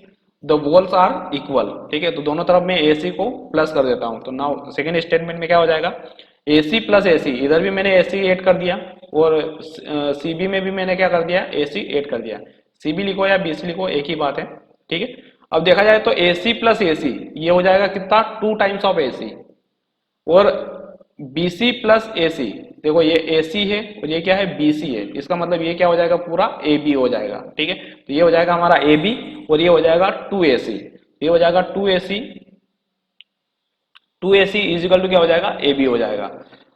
the wholes are equal, ठीक है। तो दोनों तरफ मैं AC को प्लस कर देता हूं। तो नाउ सेकेंड स्टेटमेंट में क्या हो जाएगा, AC प्लस AC, इधर भी मैंने AC ऐड कर दिया और CB में भी मैंने क्या कर दिया, AC ऐड कर दिया। CB लिखो या BC लिखो, एक ही बात है, ठीक है। अब देखा जाए तो AC प्लस AC ये हो जाएगा कितना, 2 टाइम्स ऑफ AC। और BC प्लस AC, देखो ये AC है और ये क्या है, BC है। इसका मतलब ये क्या हो जाएगा, पूरा AB हो जाएगा, ठीक है। तो ये हो जाएगा हमारा AB और ये हो जाएगा 2AC। ये हो जाएगा 2AC, 2AC is equal to क्या हो जाएगा, AB हो जाएगा।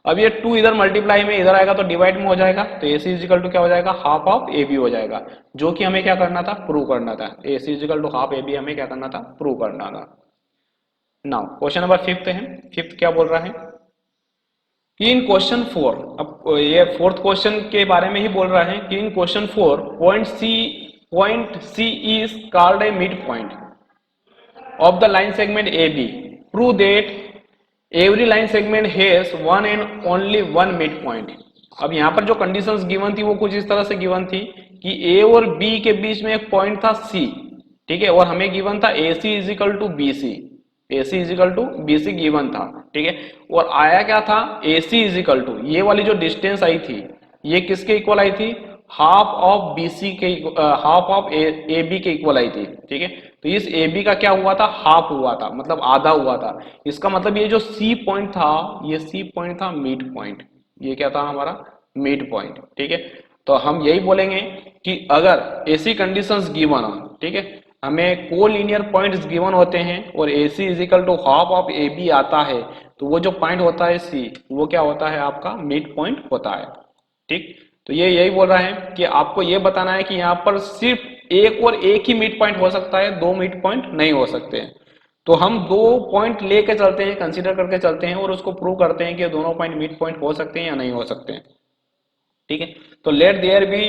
अब ये 2 इधर मल्टीप्लाई में इधर आएगा तो डिवाइड में हो जाएगा, तो AC इज इक्वल टू क्या हो जाएगा, हाफ ऑफ AB हो जाएगा। जो कि हमें क्या करना था, प्रूव करना था। AC is equal to half AB हमें क्या करना था, प्रूव करना था। नाउ क्वेश्चन नंबर 5 है। 5 क्या बोल रहा है कि इन क्वेश्चन 4, अब ये फोर्थ क्वेश्चन के बारे में ही बोल रहा है कि in question 4 point C is called a mid point of the line segment AB. Prove that every line segment has one and only one midpoint. अब यहाँ पर जो कंडीशंस गिवन थी वो कुछ इस तरह से गिवन थी कि A और B के बीच में एक पॉइंट था C, ठीक है। और हमें गिवन था AC is equal to BC, AC is equal to BC given था, ठीक है। और आया क्या था, AC इज इक्वल टू, ये वाली जो डिस्टेंस आई थी ये किसके इक्वल आई थी, हाफ ऑफ BC के, हाफ ऑफ AB के इक्वल आई थी, ठीक है। तो इस AB का क्या हुआ था, हाफ हुआ था, मतलब आधा हुआ था। इसका मतलब ये जो C पॉइंट था, ये C पॉइंट था मिड पॉइंट। ये क्या था हमारा, मिड पॉइंट, ठीक है। तो हम यही बोलेंगे कि अगर ऐसी कंडीशंस गिवन हो, ठीक है, हमें कोलिनियर पॉइंट्स गिवन होते हैं और AC is equal to half of AB आता है, तो वो जो पॉइंट होता है C, वो क्या होता है, आपका मिड पॉइंट होता है, ठीक। तो ये यही बोल रहा है कि आपको ये बताना है कि यहाँ पर सिर्फ एक और एक ही मिड पॉइंट हो सकता है, दो मिड पॉइंट नहीं हो सकते हैं। तो हम दो पॉइंट लेके चलते हैं, कंसीडर करके चलते हैं और उसको प्रूव करते हैं कि दोनों पॉइंट मिड पॉइंट हो सकते हैं या नहीं हो सकते हैं, ठीक है। तो let there be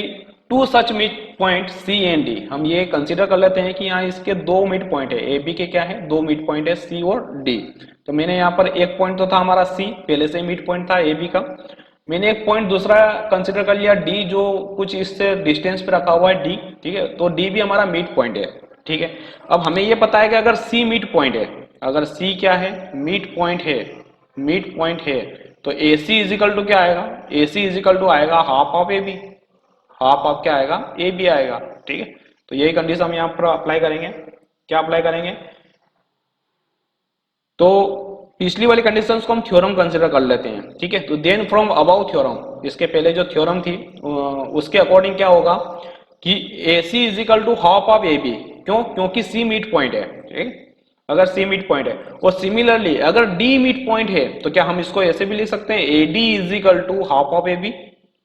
two such mid point C and D। हम ये कंसीडर कर लेते हैं कि यहाँ इसके दो मिड पॉइंट है, AB के क्या है, दो मिड पॉइंट है C और D। तो मैंने यहाँ पर एक पॉइंट तो था हमारा C, पहले से मिड पॉइंट था AB का। मैंने एक पॉइंट दूसरा कंसीडर कर लिया D, जो कुछ इससे डिस्टेंस पे रखा हुआ है D, ठीक है। तो D भी हमारा मिड पॉइंट है, ठीक है। अब हमें ये पता है कि अगर C मिड पॉइंट है, अगर C क्या है, मिड पॉइंट है, मिड पॉइंट है, तो AC इज इक्वल टू क्या आएगा, AC इज इक्वल टू आएगा half of AB, half of क्या आएगा, AB आएगा, ठीक है। तो यही कंडीशन हम यहाँ पर अप्लाई करेंगे। क्या अप्लाई करेंगे, तो पिछली वाली कंडीशंस को हम थ्योरम कंसीडर कर लेते हैं, ठीक है। तो देन फ्रॉम अबाउ थ्योरम, इसके पहले जो थ्योरम थी उसके अकॉर्डिंग क्या होगा कि AC is equal to half of AB। क्यों, क्योंकि C मिड पॉइंट है, ठीक। अगर C मिड पॉइंट है और सिमिलरली अगर D मिड पॉइंट है तो क्या हम इसको ऐसे भी लिख सकते हैं, AD is equal to half of AB,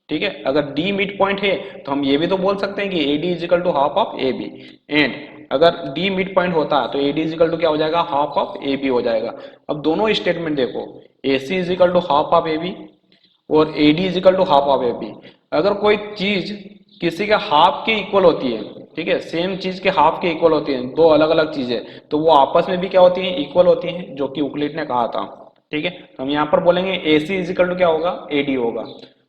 ठीक है। अगर डी मिड पॉइंट है तो हम ये भी तो बोल सकते हैं कि A D is equal to half of A B, and अगर डी मिड पॉइंट होता तो A D is equal to क्या हो जाएगा, हाफ ऑफ ए बी हो जाएगा। अब दोनों स्टेटमेंट देखो, A C is equal to half of A B और A D is equal to half of A B. अगर कोई चीज किसी के हाफ के इक्वल होती है, ठीक है, सेम चीज के हाफ के इक्वल होती है, दो अलग अलग चीजें, तो वो आपस में भी क्या होती हैं, इक्वल होती हैं, जो कि यूक्लिड ने कहा था। ठीक है, तो हम यहाँ पर बोलेंगे A C is equal to क्या होगा, ए डी होगा।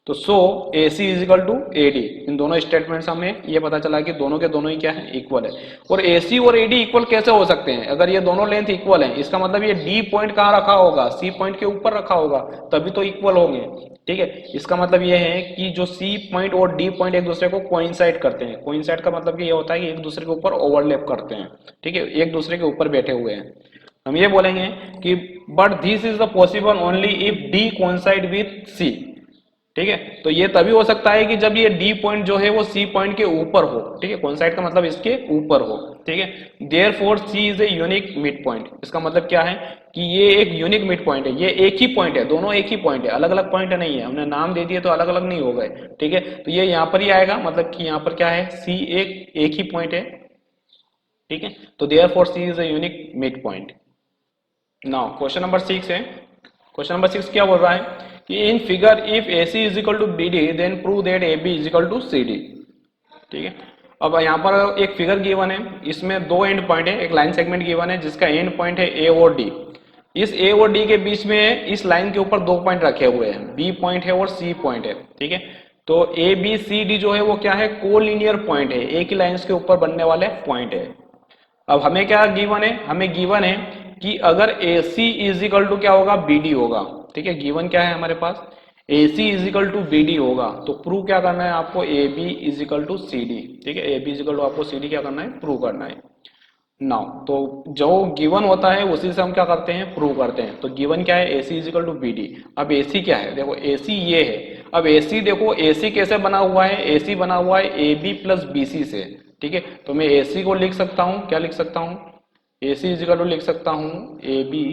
तो so A C is equal to A D, इन दोनों स्टेटमेंट से हमें ये पता चला कि दोनों के दोनों ही क्या है, इक्वल है। और ए सी और ए डी इक्वल कैसे हो सकते हैं, अगर ये दोनों लेंथ इक्वल है, इसका मतलब ये डी पॉइंट कहाँ रखा होगा, सी पॉइंट के ऊपर रखा होगा, तभी तो इक्वल होंगे। ठीक है, इसका मतलब ये है कि जो सी पॉइंट और डी पॉइंट एक दूसरे को कोइंसाइड करते हैं। कोइंसाइड का मतलब ये होता है कि एक दूसरे के ऊपर ओवरलैप करते हैं। ठीक है, एक दूसरे के ऊपर बैठे हुए हैं। हम ये बोलेंगे कि but this is the possible only if D coincide with C. ठीक है, तो ये तभी हो सकता है कि जब ये डी पॉइंट जो है वो सी पॉइंट के ऊपर हो। ठीक है, कोइंसाइड का मतलब इसके ऊपर हो। ठीक है, therefore C is a unique mid point. इसका मतलब क्या है कि ये एक यूनिक मिड पॉइंट है, ये एक ही पॉइंट है, दोनों एक ही पॉइंट है, अलग अलग पॉइंट नहीं है। हमने नाम दे दिए तो अलग अलग नहीं हो गए। ठीक है, तो ये यहाँ पर ही आएगा, मतलब कि यहाँ पर क्या है, सी एक ही पॉइंट है। ठीक है, तो therefore C is a unique mid point. Now question number 6 है। क्वेश्चन नंबर 6 क्या बोल रहा है कि in figure if A C is equal to B D then prove that A B is equal to C D. ठीक है, अब यहाँ पर एक फिगर गिवन है, इसमें दो एंड पॉइंट है, एक लाइन सेगमेंट गिवन है जिसका एंड पॉइंट है ए और डी। इस ए और डी के बीच में इस लाइन के ऊपर दो पॉइंट रखे हुए हैं, बी पॉइंट है और सी पॉइंट है। ठीक है, तो ए बी सी डी जो है वो क्या है, कोलिनियर पॉइंट है, एक ही लाइन के ऊपर बनने वाले पॉइंट है। अब हमें क्या गिवन है, हमें गिवन है कि अगर ए सी इज इक्वल टू क्या होगा, बी डी होगा। ठीक है, गिवन क्या है हमारे पास, A C is equal to B D होगा, तो प्रूव क्या करना है आपको, A B is equal to C D. ठीक है, A B is equal to आपको सी डी क्या करना है, प्रूव करना है। नाउ तो जो गिवन होता है उसी से हम क्या करते हैं, प्रूव करते हैं। तो गिवन क्या है, A C is equal to B D. अब ए सी क्या है, देखो ए सी ये है। अब ए सी देखो, ए सी कैसे बना हुआ है, ए सी बना हुआ है A B plus B C से। ठीक है, तो मैं ए सी को लिख सकता हूँ, क्या लिख सकता हूँ, A C is equal to लिख सकता हूँ A B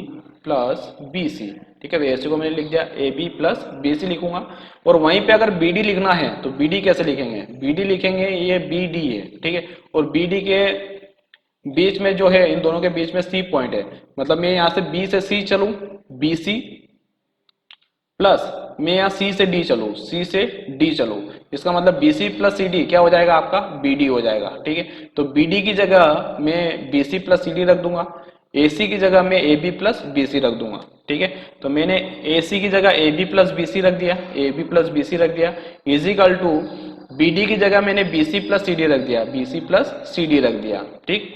plus B C. ठीक है, तो ए सी को मैंने लिख दिया A B plus B C लिखूंगा। और वहीं पे अगर बी डी लिखना है तो बी डी कैसे लिखेंगे, बी डी लिखेंगे ये बी डी है। ठीक है, और बी डी के बीच में जो है, इन दोनों के बीच में सी पॉइंट है, मतलब मैं यहाँ से बी से सी चलूं, बी सी, प्लस मैं यहाँ सी से डी चलूं, सी से डी चलूं, इसका मतलब B C plus C D क्या हो जाएगा आपका, बी डी हो जाएगा। ठीक है, तो बी डी की जगह मैं B C plus C D रख दूंगा, ए सी की जगह मैं A B plus B C रख दूंगा। ठीक है, तो मैंने ए सी की जगह A B plus B C रख दिया, A B plus B C रख दिया, इजिकल टू बी डी की जगह मैंने B C plus C D रख दिया, B C plus C D रख दिया। ठीक,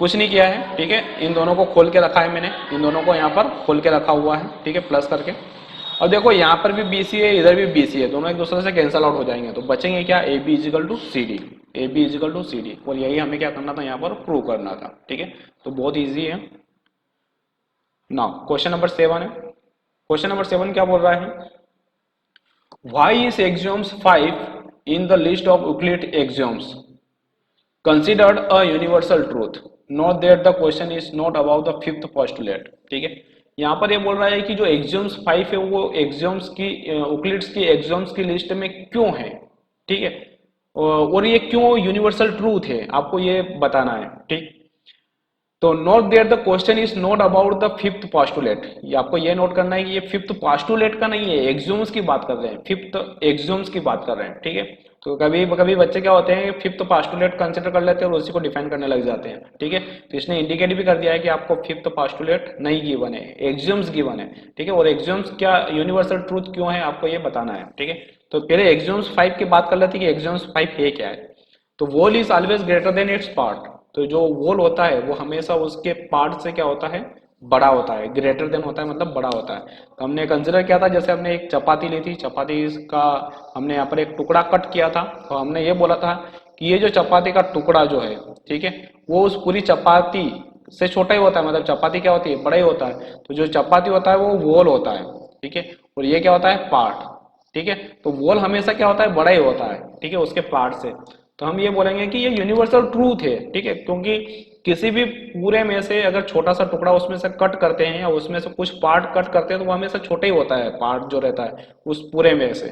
कुछ नहीं किया है। ठीक है, इन दोनों को खोल के रखा है मैंने, इन दोनों को यहाँ पर खोल के रखा हुआ है। ठीक है, प्लस करके। अब देखो यहाँ पर भी BC है, इधर भी BC है, दोनों एक दूसरे से कैंसल आउट हो जाएंगे, तो बचेंगे क्या, A B is equal to C D, A B is equal to C D. और यही हमें क्या करना था, यहाँ पर प्रूव करना था। ठीक है, तो बहुत ईजी है। नाउ क्वेश्चन नंबर 7 है। क्वेश्चन नंबर 7 क्या बोल रहा है, why is axioms 5 in the list of Euclid axioms considered a universal truth? Note that the question is not about the fifth postulate. ठीक है, यहाँ पर ये बोल रहा है कि जो एक्सियोम्स 5 है वो एक्सियोम्स की, यूक्लिड्स की एक्सियोम्स की लिस्ट में क्यों है। ठीक है, और ये क्यों यूनिवर्सल ट्रूथ है, आपको ये बताना है। ठीक, तो note there the question is not about the fifth postulate. ये आपको ये नोट करना है कि ये फिफ्थ पोस्टुलेट का नहीं है, एक्सियोम्स की बात कर रहे हैं, फिफ्थ एक्सियोम्स की बात कर रहे हैं। ठीक है, तो कभी कभी बच्चे क्या होते हैं, फिफ्थ पोस्टुलेट कंसीडर कर लेते हैं और उसी को डिफाइन करने लग जाते हैं। ठीक है, तो इसने इंडिकेट भी कर दिया है कि आपको फिफ्थ पोस्टुलेट नहीं गिवन है, एक्सियोम्स गिवन है। ठीक है, और एक्सियोम्स क्या यूनिवर्सल ट्रूथ क्यों है, आपको ये बताना है। ठीक है, तो पहले एक्सियोम्स 5 की बात कर लेते हैं कि एक्सियोम्स 5 है क्या है। तो wall is always greater than it's part. तो जो वॉल होता है वो हमेशा उसके पार्ट से क्या होता है, बड़ा होता है, ग्रेटर देन होता है, मतलब बड़ा होता है। तो हमने कंसिडर किया था, जैसे हमने एक चपाती ली थी, चपाती का हमने यहाँ पर एक टुकड़ा कट किया था, तो हमने ये बोला था कि ये जो चपाती का टुकड़ा जो है, ठीक है, वो उस पूरी चपाती से छोटा ही होता है, मतलब चपाती क्या होती है, बड़ा ही होता है। तो जो चपाती होता है वो वॉल होता है। ठीक है, और ये क्या होता है, पार्ट। ठीक है, तो वॉल हमेशा क्या होता है, बड़ा ही होता है। ठीक है, उसके पार्ट से। तो हम ये बोलेंगे कि ये यूनिवर्सल ट्रूथ है, ठीक है, क्योंकि किसी भी पूरे में से अगर छोटा सा टुकड़ा उसमें से कट करते हैं या उसमें से कुछ पार्ट कट करते हैं तो वो हमेशा छोटा ही होता है पार्ट जो रहता है उस पूरे में से।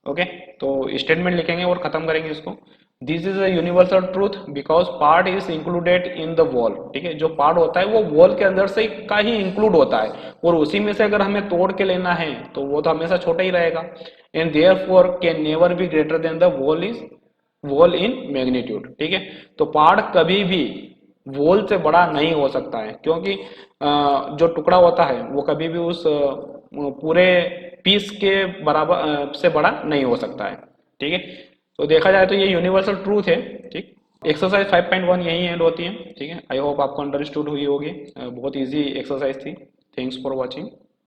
ओके, तो स्टेटमेंट लिखेंगे और खत्म करेंगे इसको। This is a universal truth because part is included in the wall, ठीक है, जो पार्ट होता है वो वॉल के अंदर से का ही इंक्लूड होता है और उसी में से अगर हमें तोड़ के लेना है तो वो तो हमेशा छोटा ही रहेगा। And therefore can never be greater than the wall in magnitude, ठीक है। तो पार्ट कभी भी वॉल से बड़ा नहीं हो सकता है, क्योंकि जो टुकड़ा होता है वो कभी भी उस पूरे पीस के बराबर से बड़ा नहीं हो सकता है, ठीक है। तो देखा जाए तो ये यूनिवर्सल ट्रूथ है, ठीक। एक्सरसाइज 5.1 यही एंड होती है, ठीक है। आई होप आपको अंडरस्टूड हुई होगी, बहुत इजी एक्सरसाइज थी। Thanks for watching.